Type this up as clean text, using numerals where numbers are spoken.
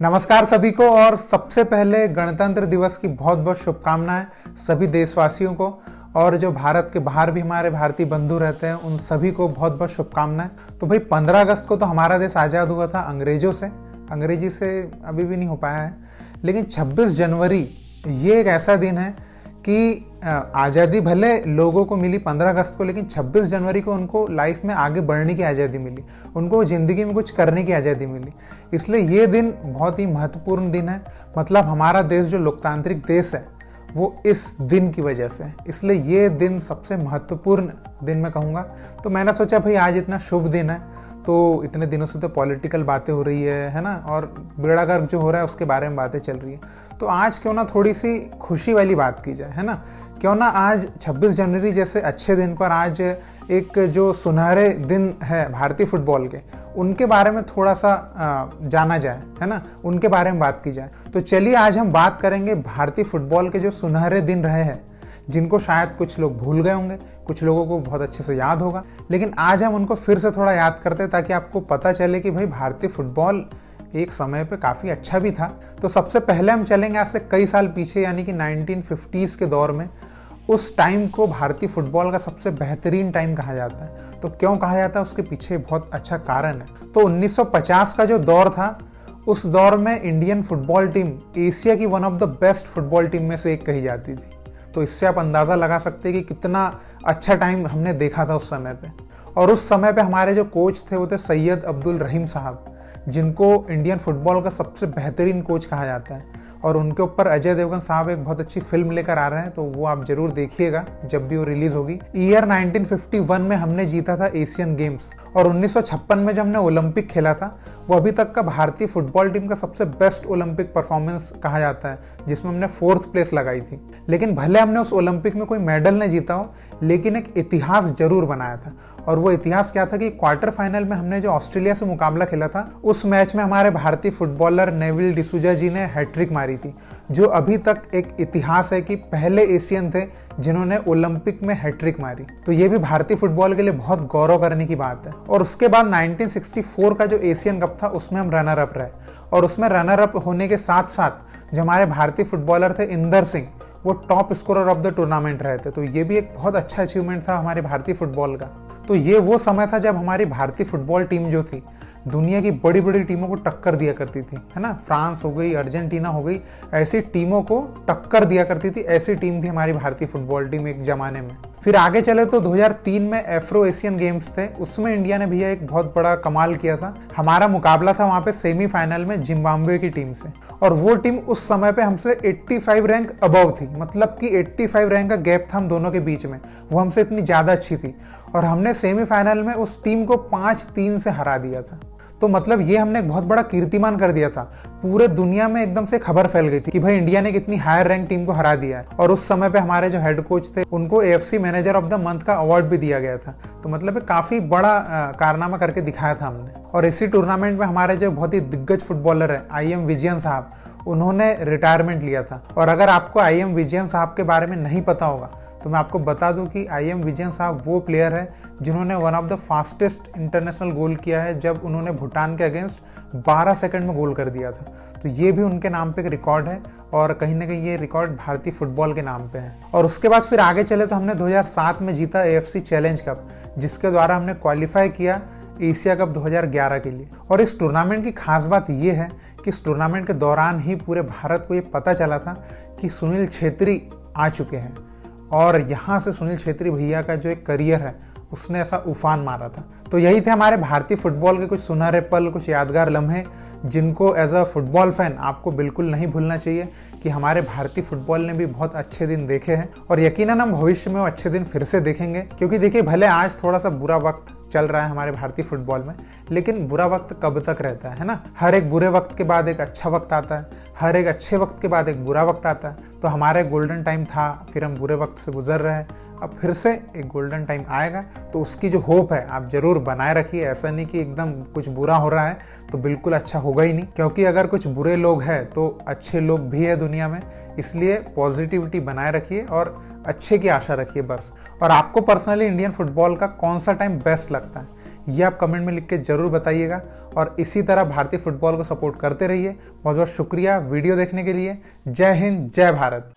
नमस्कार सभी को। और सबसे पहले गणतंत्र दिवस की बहुत बहुत शुभकामनाएं सभी देशवासियों को, और जो भारत के बाहर भी हमारे भारतीय बंधु रहते हैं उन सभी को बहुत बहुत शुभकामनाएं। तो भाई 15 अगस्त को तो हमारा देश आज़ाद हुआ था अंग्रेजों से, अंग्रेजी से अभी भी नहीं हो पाया है। लेकिन 26 जनवरी ये एक ऐसा दिन है कि आज़ादी भले लोगों को मिली 15 अगस्त को, लेकिन 26 जनवरी को उनको लाइफ में आगे बढ़ने की आज़ादी मिली, उनको ज़िंदगी में कुछ करने की आज़ादी मिली। इसलिए ये दिन बहुत ही महत्वपूर्ण दिन है। मतलब हमारा देश जो लोकतांत्रिक देश है वो इस दिन की वजह से है, इसलिए ये दिन सबसे महत्वपूर्ण दिन मैं कहूँगा। तो मैंने सोचा भाई आज इतना शुभ दिन है, तो इतने दिनों से तो पॉलिटिकल बातें हो रही है ना, और बेड़ा गर्क जो हो रहा है उसके बारे में बातें चल रही है, तो आज क्यों ना थोड़ी सी खुशी वाली बात की जाए, है ना। क्यों ना आज 26 जनवरी जैसे अच्छे दिन पर आज एक जो सुनहरे दिन है भारतीय फुटबॉल के, उनके बारे में थोड़ा सा जाना जाए, है ना, उनके बारे में बात की जाए। तो चलिए आज हम बात करेंगे भारतीय फुटबॉल के जो सुनहरे दिन रहे हैं, जिनको शायद कुछ लोग भूल गए होंगे, कुछ लोगों को बहुत अच्छे से याद होगा, लेकिन आज हम उनको फिर से थोड़ा याद करते हैं ताकि आपको पता चले कि भाई भारतीय फुटबॉल एक समय पे काफ़ी अच्छा भी था। तो सबसे पहले हम चलेंगे आज से कई साल पीछे, यानी कि 1950s के दौर में। उस टाइम को भारतीय फुटबॉल का सबसे बेहतरीन टाइम कहा जाता है। तो क्यों कहा जाता है, उसके पीछे बहुत अच्छा कारण है। तो 1950 का जो दौर था, उस दौर में इंडियन फुटबॉल टीम एशिया की one of the best football team में से एक कही जाती थी। तो इससे आप अंदाज़ा लगा सकते हैं कि कितना अच्छा टाइम हमने देखा था उस समय पे। और उस समय पे हमारे जो कोच थे वो थे सैयद अब्दुल रहीम साहब, जिनको इंडियन फुटबॉल का सबसे बेहतरीन कोच कहा जाता है। और उनके ऊपर अजय देवगन साहब एक बहुत अच्छी फिल्म लेकर आ रहे हैं, तो वो आप जरूर देखिएगा जब भी वो रिलीज होगी। ईयर 1951 में हमने जीता था एशियन गेम्स, और 1956 में जब हमने ओलंपिक खेला था, वो अभी तक का भारतीय फुटबॉल टीम का सबसे बेस्ट ओलंपिक परफॉर्मेंस कहा जाता है, जिसमें हमने 4th प्लेस लगाई थी। लेकिन भले हमने उस ओलंपिक में कोई मेडल नहीं जीता हो, लेकिन एक इतिहास जरूर बनाया था। और वो इतिहास क्या था कि क्वार्टर फाइनल में हमने जो ऑस्ट्रेलिया से मुकाबला खेला था, उस मैच में हमारे भारतीय फुटबॉलर नेविल डिसूजा जी ने हैट्रिक मारी थी, जो अभी तक एक इतिहास है कि पहले एशियन थे जिन्होंने ओलंपिक में हैट्रिक मारी। तो ये भी भारतीय फुटबॉल के लिए बहुत गौरव करने की बात है। और उसके बाद 1964 का जो एशियन कप था उसमें हम रनर अप रहे, और उसमें रनर अप होने के साथ साथ जो हमारे भारतीय फुटबॉलर थे इंदर सिंह, वो top scorer of the tournament रहे थे। तो ये भी एक बहुत अच्छा अचीवमेंट था हमारे भारतीय फुटबॉल का। तो ये वो समय था जब हमारी भारतीय फुटबॉल टीम जो थी दुनिया की बड़ी बड़ी टीमों को टक्कर दिया करती थी, है ना। फ्रांस हो गई, अर्जेंटीना हो गई, ऐसी टीमों को टक्कर दिया करती थी। ऐसी टीम थी हमारी भारतीय फुटबॉल टीम एक जमाने में। फिर आगे चले तो 2003 में एफ्रो एशियन गेम्स थे, उसमें इंडिया ने भैया एक बहुत बड़ा कमाल किया था। हमारा मुकाबला था वहां पे सेमीफाइनल में जिम्बाब्वे की टीम से, और वो टीम उस समय पे हमसे 85 रैंक अबव थी। मतलब कि 85 रैंक का गैप था हम दोनों के बीच में, वो हमसे इतनी ज्यादा अच्छी थी, और हमने सेमीफाइनल में उस टीम को 5-3 से हरा दिया था। तो मतलब ये हमने एक बहुत बड़ा कीर्तिमान कर दिया था। पूरे दुनिया में एकदम से खबर फैल गई थी कि भाई इंडिया ने कितनी हायर रैंक टीम को हरा दिया है। और उस समय पे हमारे जो हेड कोच थे उनको AFC manager of the month का अवार्ड भी दिया गया था। तो मतलब काफी बड़ा कारनामा करके दिखाया था हमने। और इसी टूर्नामेंट में हमारे जो बहुत ही दिग्गज फुटबॉलर है IM विजयन साहब, उन्होंने रिटायरमेंट लिया था। और अगर आपको IM विजयन साहब के बारे में नहीं पता होगा तो मैं आपको बता दूं कि IM विजयन साहब वो प्लेयर है जिन्होंने one of the fastest international goal किया है, जब उन्होंने भूटान के अगेंस्ट 12 सेकंड में गोल कर दिया था। तो ये भी उनके नाम पे एक रिकॉर्ड है, और कहीं ना कहीं ये रिकॉर्ड भारतीय फुटबॉल के नाम पे है। और उसके बाद फिर आगे चले तो हमने 2007 में जीता AFC चैलेंज कप, जिसके द्वारा हमने क्वालिफाई किया एशिया कप 2011 के लिए। और इस टूर्नामेंट की खास बात यह है कि इस टूर्नामेंट के दौरान ही पूरे भारत को ये पता चला था कि सुनील छेत्री आ चुके हैं, और यहाँ से सुनील छेत्री भैया का जो एक करियर है उसने ऐसा उफान मारा था। तो यही थे हमारे भारतीय फुटबॉल के कुछ सुनहरे पल, कुछ यादगार लम्हे, जिनको एज अ फुटबॉल फैन आपको बिल्कुल नहीं भूलना चाहिए कि हमारे भारतीय फुटबॉल ने भी बहुत अच्छे दिन देखे हैं, और यकीनन हम भविष्य में वो अच्छे दिन फिर से देखेंगे। क्योंकि देखिए भले आज थोड़ा सा बुरा वक्त चल रहा है हमारे भारतीय फुटबॉल में, लेकिन बुरा वक्त कब तक रहता है ना। हर एक बुरे वक्त के बाद एक अच्छा वक्त आता है, हर एक अच्छे वक्त के बाद एक बुरा वक्त आता है। तो हमारा गोल्डन टाइम था, फिर हम बुरे वक्त से गुजर रहे हैं, अब फिर से एक गोल्डन टाइम आएगा। तो उसकी जो होप है आप जरूर बनाए रखिए। ऐसा नहीं कि एकदम कुछ बुरा हो रहा है तो बिल्कुल अच्छा होगा ही नहीं, क्योंकि अगर कुछ बुरे लोग हैं तो अच्छे लोग भी है दुनिया में। इसलिए पॉजिटिविटी बनाए रखिए और अच्छे की आशा रखिए बस। और आपको पर्सनली इंडियन फुटबॉल का कौन सा टाइम बेस्ट लगता है ये आप कमेंट में लिख के ज़रूर बताइएगा। और इसी तरह भारतीय फुटबॉल को सपोर्ट करते रहिए। बहुत बहुत शुक्रिया वीडियो देखने के लिए। जय हिंद, जय भारत।